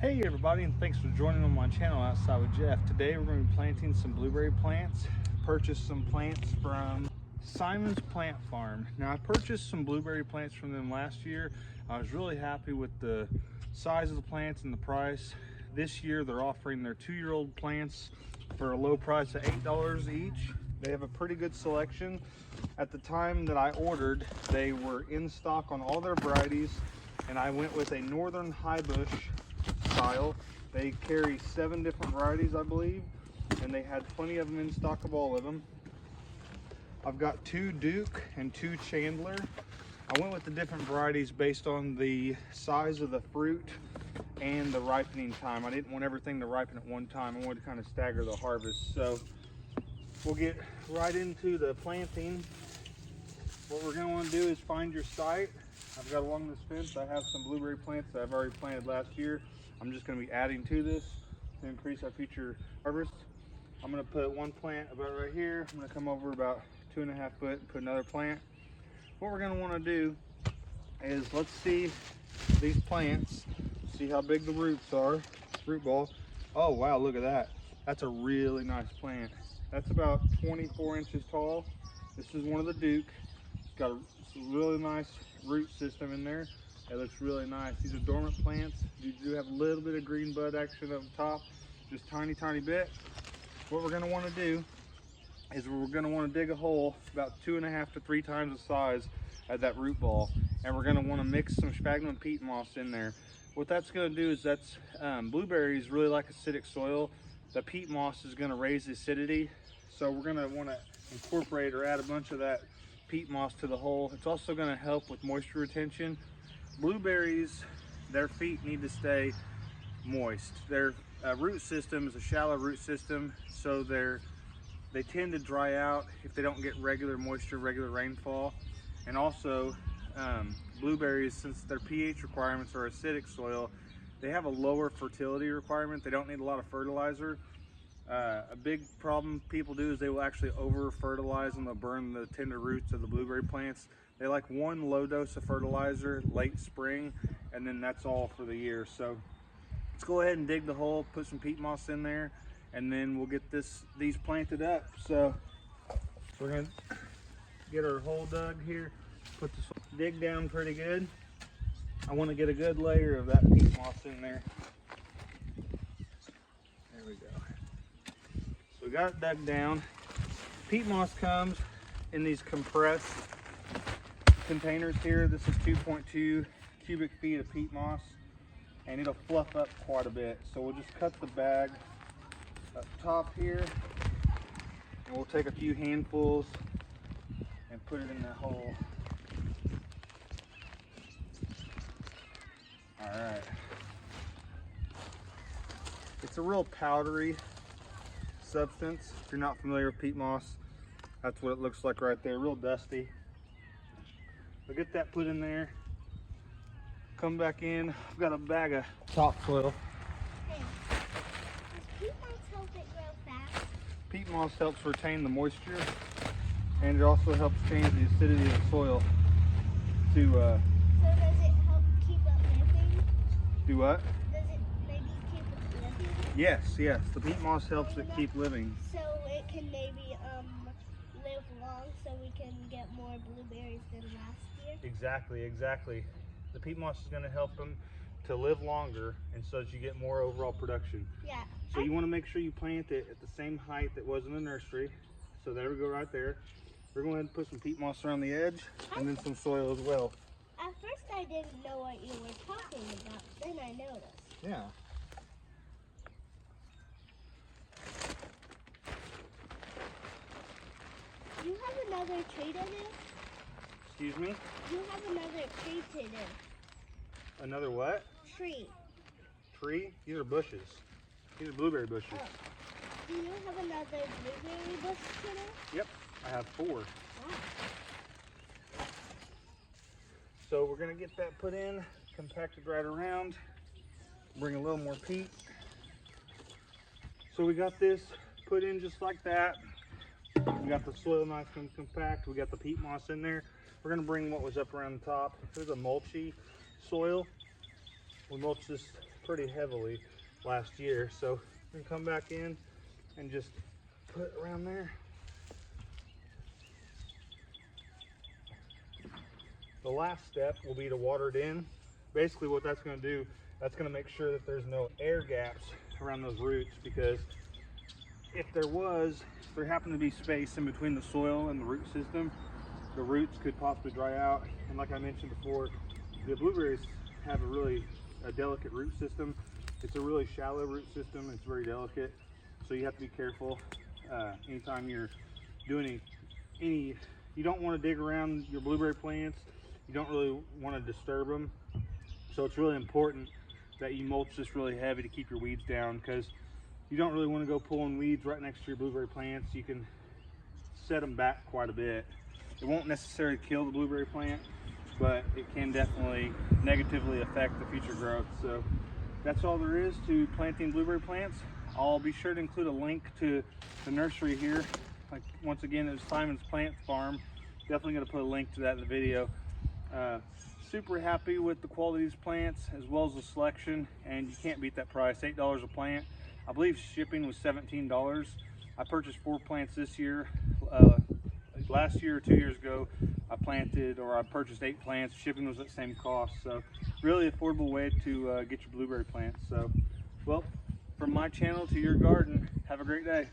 Hey everybody, and thanks for joining on my channel Outside with Jeff. Today we're going to be planting some blueberry plants. Purchased some plants from Simon's Plant Farm. Now I purchased some blueberry plants from them last year. I was really happy with the size of the plants and the price. This year they're offering their 2-year-old plants for a low price of $8 each. They have a pretty good selection. At the time that I ordered, they were in stock on all their varieties, and I went with a Northern High Bush style. They carry 7 different varieties, I believe, and they had plenty of them in stock of all of them. I've got 2 Duke and 2 Chandler. I went with the different varieties based on the size of the fruit and the ripening time. I didn't want everything to ripen at one time. I wanted to kind of stagger the harvest. So we'll get right into the planting. What we're going to want to do is find your site. I've got along this fence, I have some blueberry plants that I've already planted last year. I'm just going to be adding to this to increase our future harvest. I'm going to put one plant about right here. I'm going to come over about 2.5 foot and put another plant. What we're going to want to do is let's see these plants, see how big the roots are, root ball. Oh wow, look at that. That's a really nice plant. That's about 24 inches tall. This is one of the Duke. It's got a really nice root system in there. It looks really nice. These are dormant plants. You do have a little bit of green bud action up top, just tiny bit. What we're going to want to do is we're going to want to dig a hole about 2.5 to 3 times the size of that root ball, and we're going to want to mix some sphagnum peat moss in there. What that's going to do is blueberries really like acidic soil. The peat moss is going to raise the acidity, so we're going to want to incorporate or add a bunch of that peat moss to the hole. It's also going to help with moisture retention. Blueberries, their feet need to stay moist. Their root system is a shallow root system, so they tend to dry out if they don't get regular moisture, regular rainfall. And also blueberries, since their pH requirements are acidic soil, they have a lower fertility requirement. They don't need a lot of fertilizer. A big problem people do is they will actually over fertilize and they'll burn the tender roots of the blueberry plants. They like one low dose of fertilizer late spring, and then that's all for the year. So let's go ahead and dig the hole, put some peat moss in there, and then we'll get these planted up. So we're gonna get our hole dug here, dig down pretty good. I want to get a good layer of that peat moss in there. There we go. So we got it dug down. Peat moss comes in these compressed containers here. This is 2.2 cubic feet of peat moss, and it'll fluff up quite a bit. So we'll just cut the bag up top here, and we'll take a few handfuls and put it in the hole. All right. It's a real powdery substance. If you're not familiar with peat moss, that's what it looks like right there, real dusty. We'll get that put in there. Come back in. I've got a bag of topsoil. Hey, does peat moss help it grow fast? Peat moss helps retain the moisture, and it also helps change the acidity of the soil to So does it help keep it living? do what? Does it maybe keep it living? Yes. The peat moss helps it keep living. So it can maybe live long, so we can get more blueberries than last year? Exactly. The peat moss is going to help them to live longer, and so that you get more overall production. Yeah. So you want to make sure you plant it at the same height that was in the nursery. So there we go right there. We're going to go ahead and put some peat moss around the edge, and then some soil as well. At first I didn't know what you were talking about, then I noticed. Yeah. You have another tree to do? Excuse me? You have another tree to do. Another what? Tree. Tree? These are bushes. These are blueberry bushes. Oh. Do you have another blueberry bush to do? Yep, I have 4. Wow. So we're gonna get that put in, compacted right around, bring a little more peat. So we got this put in just like that. We got the soil nice and compact. We got the peat moss in there. We're gonna bring what was up around the top. There's a mulchy soil. We mulch this pretty heavily last year. So we're gonna come back in and just put it around there. The last step will be to water it in. Basically what that's going to do, that's going to make sure that there's no air gaps around those roots, because if there happened to be space in between the soil and the root system, the roots could possibly dry out. And like I mentioned before, the blueberries have a delicate root system. It's a really shallow root system. It's very delicate. So you have to be careful anytime you're doing you don't want to dig around your blueberry plants. You don't really want to disturb them. So it's really important that you mulch this really heavy to keep your weeds down, because you don't really want to go pulling weeds right next to your blueberry plants. You can set them back quite a bit. It won't necessarily kill the blueberry plant, but it can definitely negatively affect the future growth. So that's all there is to planting blueberry plants. I'll be sure to include a link to the nursery here. Like, once again, it's Simon's Plant Farm. Definitely going to put a link to that in the video. Super happy with the quality of these plants as well as the selection, and you can't beat that price. $8 a plant. I believe shipping was $17. I purchased 4 plants this year. Last year or 2 years ago, I purchased 8 plants. Shipping was at the same cost. So really affordable way to get your blueberry plants. So, well, from my channel to your garden, have a great day.